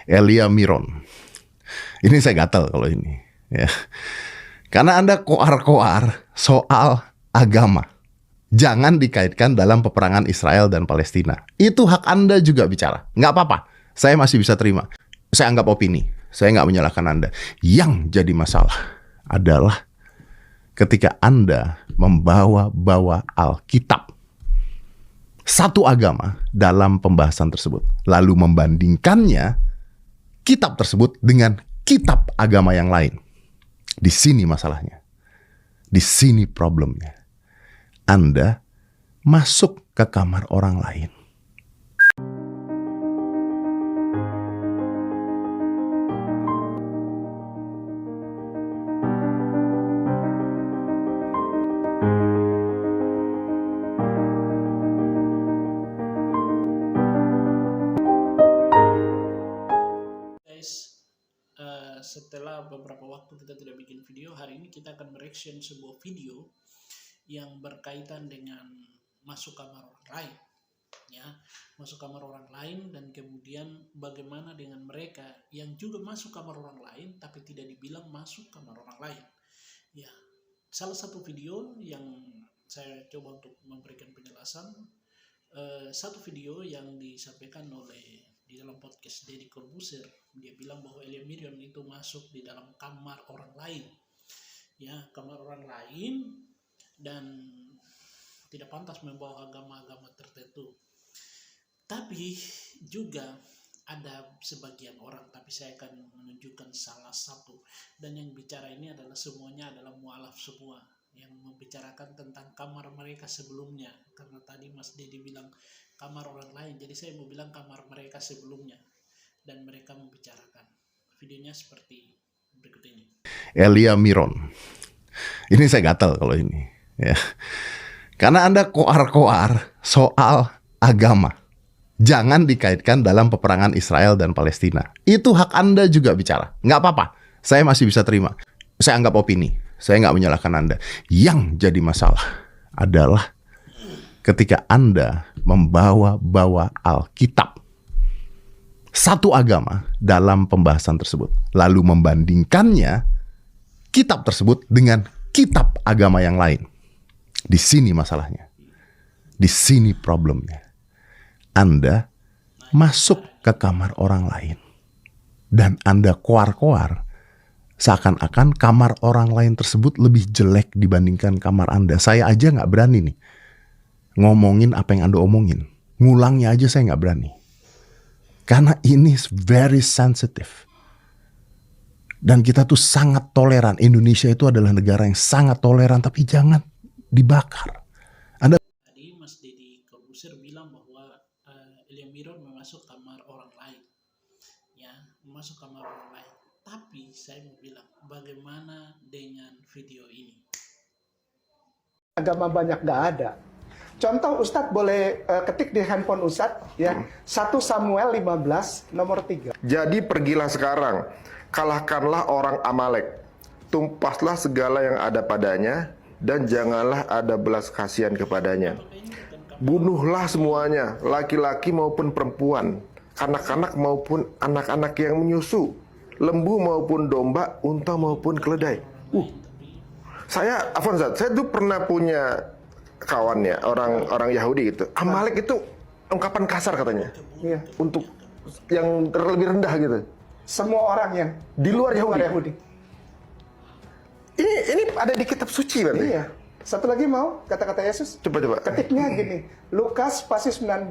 Elia Miron. Ini saya gatal kalau ini. Ya. Karena Anda koar-koar soal agama. Jangan dikaitkan dalam peperangan Israel dan Palestina. Itu hak Anda juga bicara. Nggak apa-apa. Saya masih bisa terima. Saya anggap opini. Saya nggak menyalahkan Anda. Yang jadi masalah adalah ketika Anda membawa-bawa Alkitab, satu agama dalam pembahasan tersebut, lalu membandingkannya kitab tersebut dengan kitab agama yang lain. Di sini masalahnya. Di sini problemnya. Anda masuk ke kamar orang lain. Setelah beberapa waktu kita tidak bikin video, hari ini kita akan mereaction sebuah video yang berkaitan dengan masuk kamar orang lain, ya, masuk kamar orang lain, dan kemudian bagaimana dengan mereka yang juga masuk kamar orang lain tapi tidak dibilang masuk kamar orang lain. Ya, salah satu video yang saya coba untuk memberikan penjelasan, satu video yang disampaikan oleh di dalam podcast Deddy Corbuzier. Dia bilang bahwa Elia Miron itu masuk di dalam kamar orang lain, ya, kamar orang lain, dan tidak pantas membawa agama-agama tertentu. Tapi juga ada sebagian orang, tapi saya akan menunjukkan salah satu, dan yang bicara ini adalah semuanya adalah mualaf semua, yang membicarakan tentang kamar mereka sebelumnya. Karena tadi Mas Deddy bilang kamar orang lain, jadi saya mau bilang kamar mereka sebelumnya, dan mereka membicarakan. Videonya seperti berikut ini. Elia Miron. Ini saya gatal kalau ini. Ya. Karena Anda koar-koar soal agama. Jangan dikaitkan dalam peperangan Israel dan Palestina. Itu hak Anda juga bicara. Nggak apa-apa. Saya masih bisa terima. Saya anggap opini. Saya nggak menyalahkan Anda. Yang jadi masalah adalah ketika Anda membawa-bawa Alkitab, satu agama dalam pembahasan tersebut, lalu membandingkannya kitab tersebut dengan kitab agama yang lain. Di sini masalahnya. Di sini problemnya. Anda masuk ke kamar orang lain dan Anda koar-koar seakan-akan kamar orang lain tersebut lebih jelek dibandingkan kamar Anda. Saya aja nggak berani nih ngomongin apa yang Anda omongin. Ngulangnya aja saya nggak berani. Karena ini very sensitive. Dan kita tuh sangat toleran. Indonesia itu adalah negara yang sangat toleran, tapi jangan dibakar. Tadi Mas Deddy Corbuzier bilang bahwa Elia Miron masuk kamar orang lain, ya, masuk kamar orang lain. Tapi saya mau bilang, bagaimana dengan video ini? Agama banyak gak ada. Contoh, Ustadz boleh ketik di handphone Ustadz, ya, 1 Samuel 15 nomor 3. Jadi pergilah sekarang, kalahkanlah orang Amalek, tumpaslah segala yang ada padanya, dan janganlah ada belas kasihan kepadanya. Bunuhlah semuanya, laki-laki maupun perempuan, anak-anak maupun anak-anak yang menyusu, lembu maupun domba, unta maupun keledai. Saya tuh pernah punya kawan ya, orang Yahudi gitu. Amalek itu ungkapan kasar katanya. Iya. Untuk yang lebih rendah gitu. Semua orang yang Di luar Yahudi. Yahudi. Ini ada di kitab suci berarti. Iya. Satu lagi mau kata-kata Yesus? Coba. Ketiknya gini, Lukas pasal 19.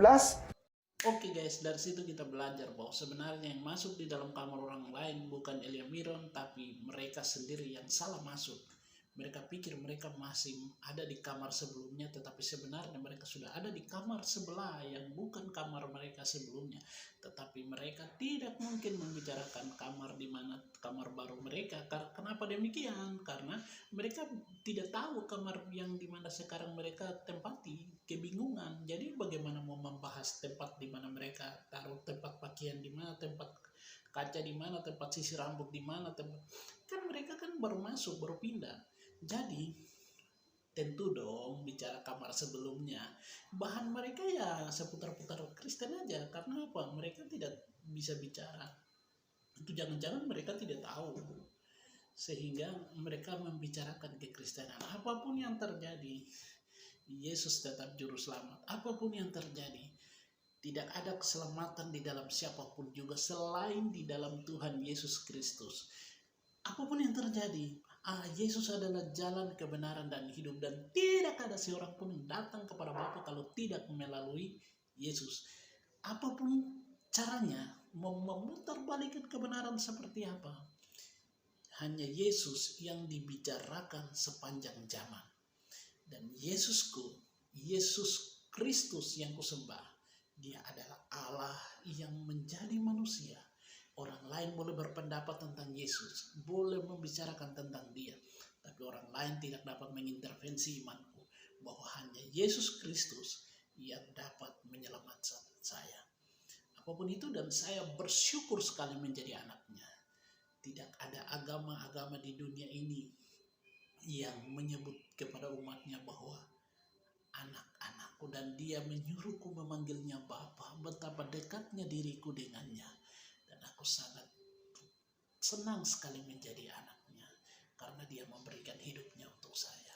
Oke guys, dari situ kita belajar bahwa sebenarnya yang masuk di dalam kamar orang lain bukan Elia Miron, tapi mereka sendiri yang salah masuk. Mereka pikir mereka masih ada di kamar sebelumnya, tetapi sebenarnya mereka sudah ada di kamar sebelah yang bukan kamar mereka sebelumnya. Tetapi mereka tidak mungkin membicarakan kamar di mana kamar baru mereka. Kenapa demikian? Karena mereka tidak tahu kamar yang di mana sekarang mereka tempati, kebingungan. Jadi bagaimana mau membahas tempat di mana mereka taruh tempat pakaian di mana, tempat kaca di mana, tempat sisir rambut di mana, kan mereka kan baru masuk, baru pindah. Jadi tentu dong bicara kamar sebelumnya. Bahan mereka ya seputar-putar Kristen aja. Karena apa? Mereka tidak bisa bicara Itu jangan-jangan mereka tidak tahu, sehingga mereka membicarakan kekristenan. Apapun yang terjadi, Yesus tetap juru selamat. Apapun yang terjadi, tidak ada keselamatan di dalam siapapun juga selain di dalam Tuhan Yesus Kristus. Apapun yang terjadi, Yesus adalah jalan kebenaran dan hidup, dan tidak ada seorang pun yang datang kepada Bapa kalau tidak melalui Yesus. Apapun caranya, memutarbalikkan kebenaran seperti apa, hanya Yesus yang dibicarakan sepanjang zaman. Dan Yesusku, Yesus Kristus yang kusembah, Dia adalah Allah yang menjadi manusia. Orang lain boleh berpendapat tentang Yesus, boleh membicarakan tentang Dia, tapi orang lain tidak dapat mengintervensi imanku, bahwa hanya Yesus Kristus yang dapat menyelamatkan saya. Apapun itu, dan saya bersyukur sekali menjadi anaknya. Tidak ada agama-agama di dunia ini yang menyebut kepada umatnya bahwa anak-anakku, dan Dia menyuruhku memanggilnya Bapa. Betapa dekatnya diriku dengannya, dan aku sangat senang sekali menjadi anaknya, karena Dia memberikan hidupnya untuk saya.